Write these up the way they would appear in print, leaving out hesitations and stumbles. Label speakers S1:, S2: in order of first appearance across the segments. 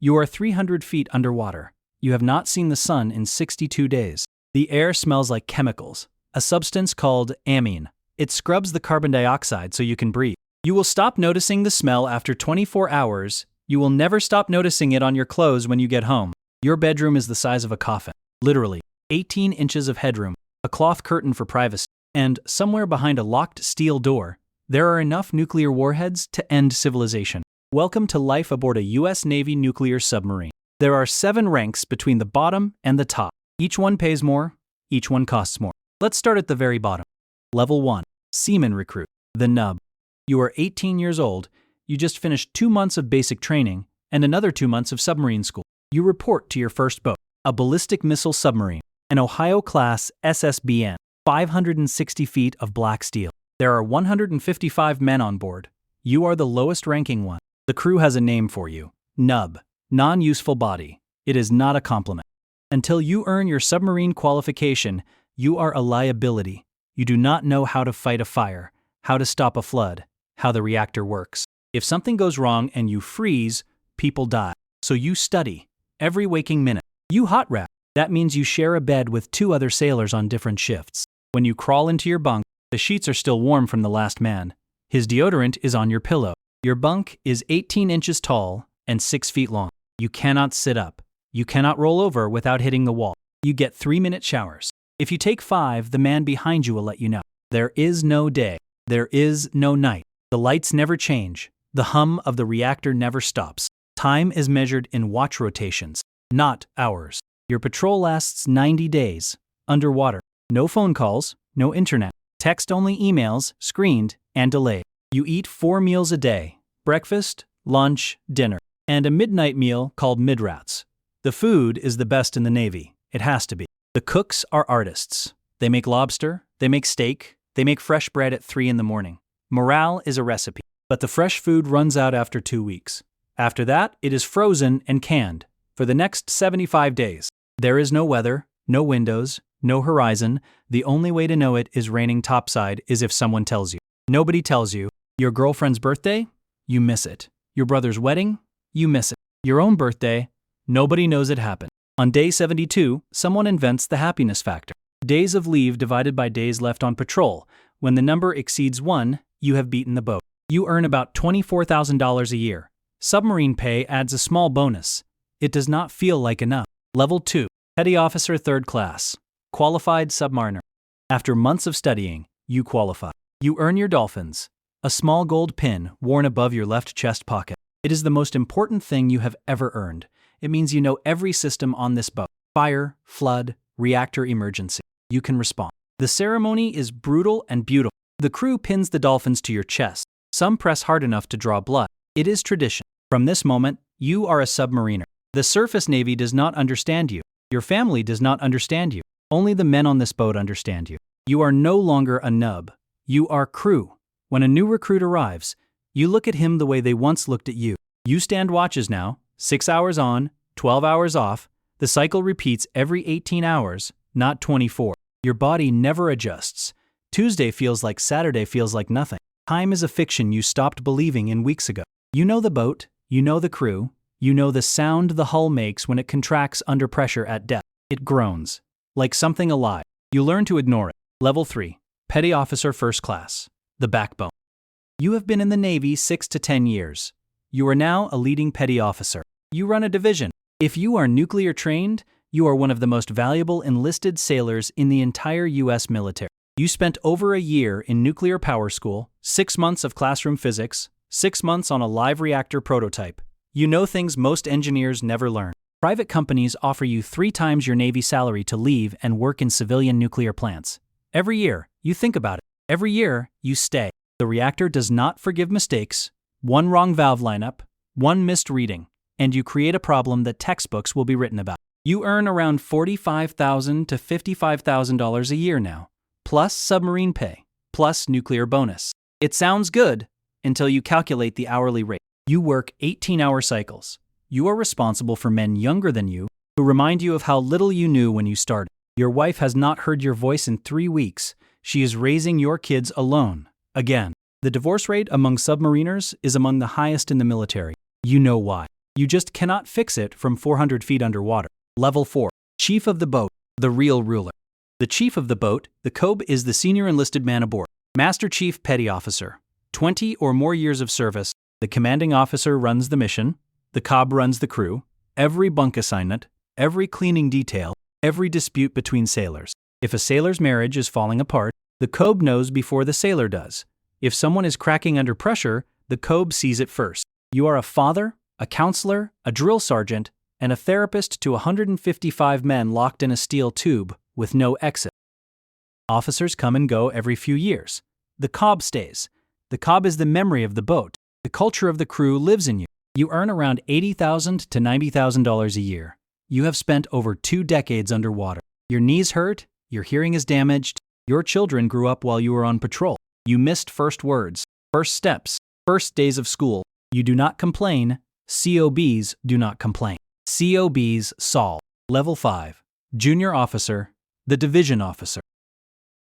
S1: You are 300 feet underwater. You have not seen the sun in 62 days. The air smells like chemicals, a substance called amine. It scrubs the carbon dioxide so you can breathe. You will stop noticing the smell after 24 hours. You will never stop noticing it on your clothes when you get home. Your bedroom is the size of a coffin. Literally, 18 inches of headroom, a cloth curtain for privacy, and somewhere behind a locked steel door, there are enough nuclear warheads to end civilization. Welcome to life aboard a U.S. Navy nuclear submarine. There are 7 ranks between the bottom and the top. Each one pays more, each one costs more. Let's start at the very bottom. Level 1. Seaman Recruit. The nub. You are 18 years old, you just finished 2 months of basic training and another 2 months of submarine school. You report to your first boat, a ballistic missile submarine, an Ohio-class SSBN, 560 feet of black steel. There are 155 men on board. You are the lowest-ranking one. The crew has a name for you. Nub. Non-useful body. It is not a compliment. Until you earn your submarine qualification, you are a liability. You do not know how to fight a fire, how to stop a flood, how the reactor works. If something goes wrong and you freeze, people die. So you study every waking minute. You hot wrap. That means you share a bed with 2 other sailors on different shifts. When you crawl into your bunk, the sheets are still warm from the last man. His deodorant is on your pillow. Your bunk is 18 inches tall and 6 feet long. You cannot sit up. You cannot roll over without hitting the wall. You get 3-minute showers. If you take 5, the man behind you will let you know. There is no day. There is no night. The lights never change. The hum of the reactor never stops. Time is measured in watch rotations, not hours. Your patrol lasts 90 days, underwater. No phone calls, no internet. Text-only emails, screened and delayed. You eat 4 meals a day, breakfast, lunch, dinner, and a midnight meal called midrats. The food is the best in the Navy. It has to be. The cooks are artists. They make lobster, they make steak, they make fresh bread at 3 in the morning. Morale is a recipe, but the fresh food runs out after 2 weeks. After that, it is frozen and canned for the next 75 days. There is no weather, no windows, no horizon. The only way to know it is raining topside is if someone tells you. Nobody tells you. Your girlfriend's birthday? You miss it. Your brother's wedding? You miss it. Your own birthday? Nobody knows it happened. On day 72, someone invents the happiness factor. Days of leave divided by days left on patrol. When the number exceeds 1, you have beaten the boat. You earn about $24,000 a year. Submarine pay adds a small bonus. It does not feel like enough. Level 2. Petty Officer 3rd Class. Qualified Submariner. After months of studying, you qualify. You earn your dolphins, a small gold pin worn above your left chest pocket. It is the most important thing you have ever earned. It means you know every system on this boat. Fire, flood, reactor emergency. You can respond. The ceremony is brutal and beautiful. The crew pins the dolphins to your chest. Some press hard enough to draw blood. It is tradition. From this moment, you are a submariner. The surface Navy does not understand you. Your family does not understand you. Only the men on this boat understand you. You are no longer a nub. You are crew. When a new recruit arrives, you look at him the way they once looked at you. You stand watches now, 6 hours on, 12 hours off. The cycle repeats every 18 hours, not 24. Your body never adjusts. Tuesday feels like Saturday feels like nothing. Time is a fiction you stopped believing in weeks ago. You know the boat, you know the crew, you know the sound the hull makes when it contracts under pressure at depth. It groans, like something alive. You learn to ignore it. Level 3. Petty Officer 1st Class. The backbone. You have been in the Navy 6 to 10 years. You are now a leading petty officer. You run a division. If you are nuclear trained, you are one of the most valuable enlisted sailors in the entire U.S. military. You spent over a year in nuclear power school, 6 months of classroom physics, 6 months on a live reactor prototype. You know things most engineers never learn. Private companies offer you 3 times your Navy salary to leave and work in civilian nuclear plants. Every year, you think about it. Every year, you stay. The reactor does not forgive mistakes, 1 wrong valve lineup, 1 missed reading, and you create a problem that textbooks will be written about. You earn around $45,000 to $55,000 a year now, plus submarine pay, plus nuclear bonus. It sounds good until you calculate the hourly rate. You work 18-hour cycles. You are responsible for men younger than you who remind you of how little you knew when you started. Your wife has not heard your voice in 3 weeks. She is raising your kids alone. Again, the divorce rate among submariners is among the highest in the military. You know why. You just cannot fix it from 400 feet underwater. Level 4. Chief of the boat, the real ruler. The chief of the boat, the COB, is the senior enlisted man aboard. Master Chief Petty Officer. 20 or more years of service. The commanding officer runs the mission. The COB runs the crew. Every bunk assignment, every cleaning detail, every dispute between sailors. If a sailor's marriage is falling apart, the COB knows before the sailor does. If someone is cracking under pressure, the COB sees it first. You are a father, a counselor, a drill sergeant, and a therapist to 155 men locked in a steel tube with no exit. Officers come and go every few years. The COB stays. The COB is the memory of the boat. The culture of the crew lives in you. You earn around $80,000 to $90,000 a year. You have spent over 2 decades underwater. Your knees hurt, your hearing is damaged, your children grew up while you were on patrol. You missed first words, first steps, first days of school. You do not complain. COBs do not complain. COBs solve. Level 5. Junior Officer, the Division Officer.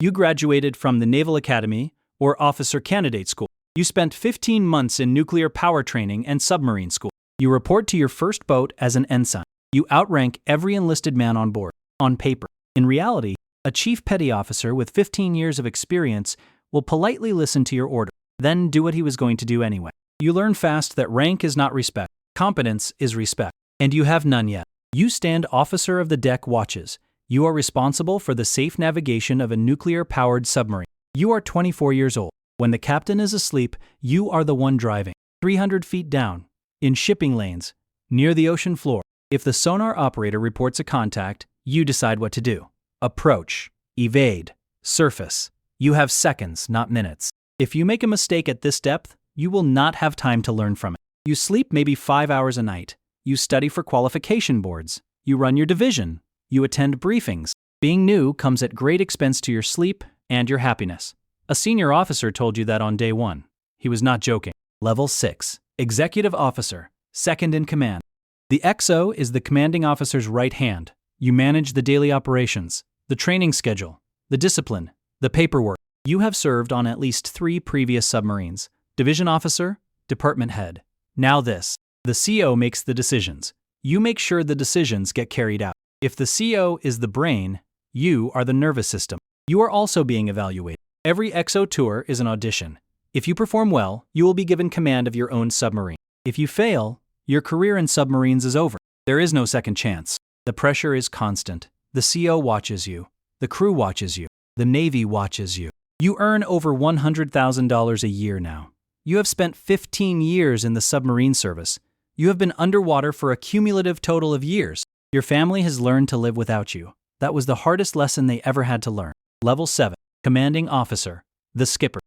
S1: You graduated from the Naval Academy or Officer Candidate School. You spent 15 months in nuclear power training and submarine school. You report to your first boat as an ensign. You outrank every enlisted man on board, on paper. In reality, a chief petty officer with 15 years of experience will politely listen to your order, then do what he was going to do anyway. You learn fast that rank is not respect, competence is respect, and you have none yet. You stand officer of the deck watches. You are responsible for the safe navigation of a nuclear-powered submarine. You are 24 years old. When the captain is asleep, you are the one driving. 300 feet down, in shipping lanes, near the ocean floor. If the sonar operator reports a contact, you decide what to do. Approach, evade, surface. You have seconds, not minutes. If you make a mistake at this depth, you will not have time to learn from it. You sleep maybe 5 hours a night. You study for qualification boards. You run your division. You attend briefings. Being new comes at great expense to your sleep and your happiness. A senior officer told you that on day 1. He was not joking. Level 6. Executive Officer, second in command. The XO is the commanding officer's right hand. You manage the daily operations, the training schedule, the discipline, the paperwork. You have served on at least 3 previous submarines. Division Officer, Department Head. Now this. The CO makes the decisions. You make sure the decisions get carried out. If the CO is the brain, you are the nervous system. You are also being evaluated. Every XO tour is an audition. If you perform well, you will be given command of your own submarine. If you fail, your career in submarines is over. There is no second chance. The pressure is constant. The CO watches you. The crew watches you. The Navy watches you. You earn over $100,000 a year now. You have spent 15 years in the submarine service. You have been underwater for a cumulative total of years. Your family has learned to live without you. That was the hardest lesson they ever had to learn. Level 7. Commanding Officer, the Skipper.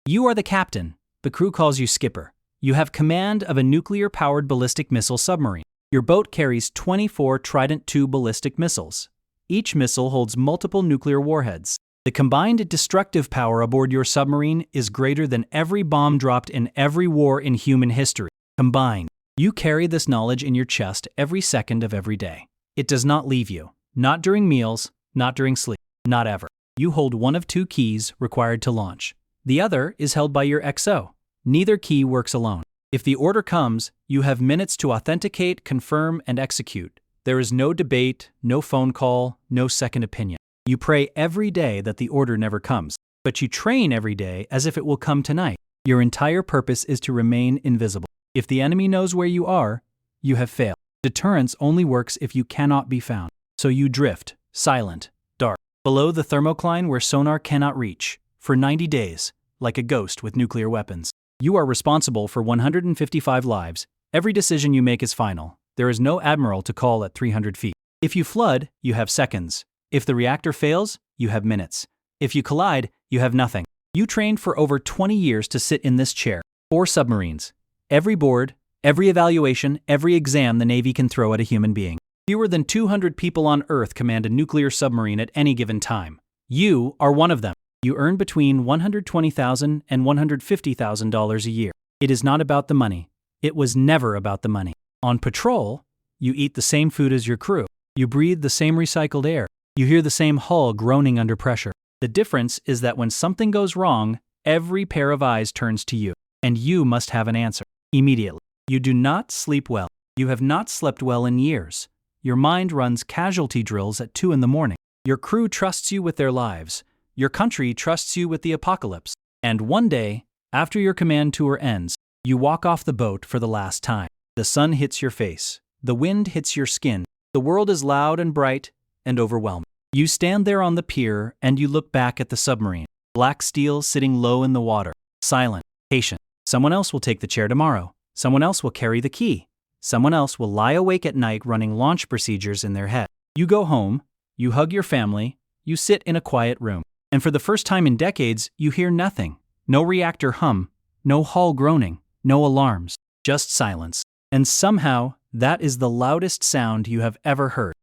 S1: You are the captain. The crew calls you Skipper. You have command of a nuclear-powered ballistic missile submarine. Your boat carries 24 Trident II ballistic missiles. Each missile holds multiple nuclear warheads. The combined destructive power aboard your submarine is greater than every bomb dropped in every war in human history. Combined. You carry this knowledge in your chest every second of every day. It does not leave you. Not during meals, not during sleep, not ever. You hold one of 2 keys required to launch. The other is held by your XO. Neither key works alone. If the order comes, you have minutes to authenticate, confirm, and execute. There is no debate, no phone call, no second opinion. You pray every day that the order never comes, but you train every day as if it will come tonight. Your entire purpose is to remain invisible. If the enemy knows where you are, you have failed. Deterrence only works if you cannot be found. So you drift, silent, dark, below the thermocline where sonar cannot reach, for 90 days, like a ghost with nuclear weapons. You are responsible for 155 lives. Every decision you make is final. There is no admiral to call at 300 feet. If you flood, you have seconds. If the reactor fails, you have minutes. If you collide, you have nothing. You trained for over 20 years to sit in this chair. 4 submarines. Every board, every evaluation, every exam the Navy can throw at a human being. Fewer than 200 people on Earth command a nuclear submarine at any given time. You are one of them. You earn between $120,000 and $150,000 a year. It is not about the money. It was never about the money. On patrol, you eat the same food as your crew. You breathe the same recycled air. You hear the same hull groaning under pressure. The difference is that when something goes wrong, every pair of eyes turns to you, and you must have an answer immediately. You do not sleep well. You have not slept well in years. Your mind runs casualty drills at 2 in the morning. Your crew trusts you with their lives. Your country trusts you with the apocalypse. And one day, after your command tour ends, you walk off the boat for the last time. The sun hits your face. The wind hits your skin. The world is loud and bright and overwhelming. You stand there on the pier and you look back at the submarine. Black steel sitting low in the water. Silent, patient. Someone else will take the chair tomorrow. Someone else will carry the key. Someone else will lie awake at night running launch procedures in their head. You go home, you hug your family, you sit in a quiet room. And for the first time in decades, you hear nothing. No reactor hum, no hull groaning, no alarms, just silence. And somehow, that is the loudest sound you have ever heard.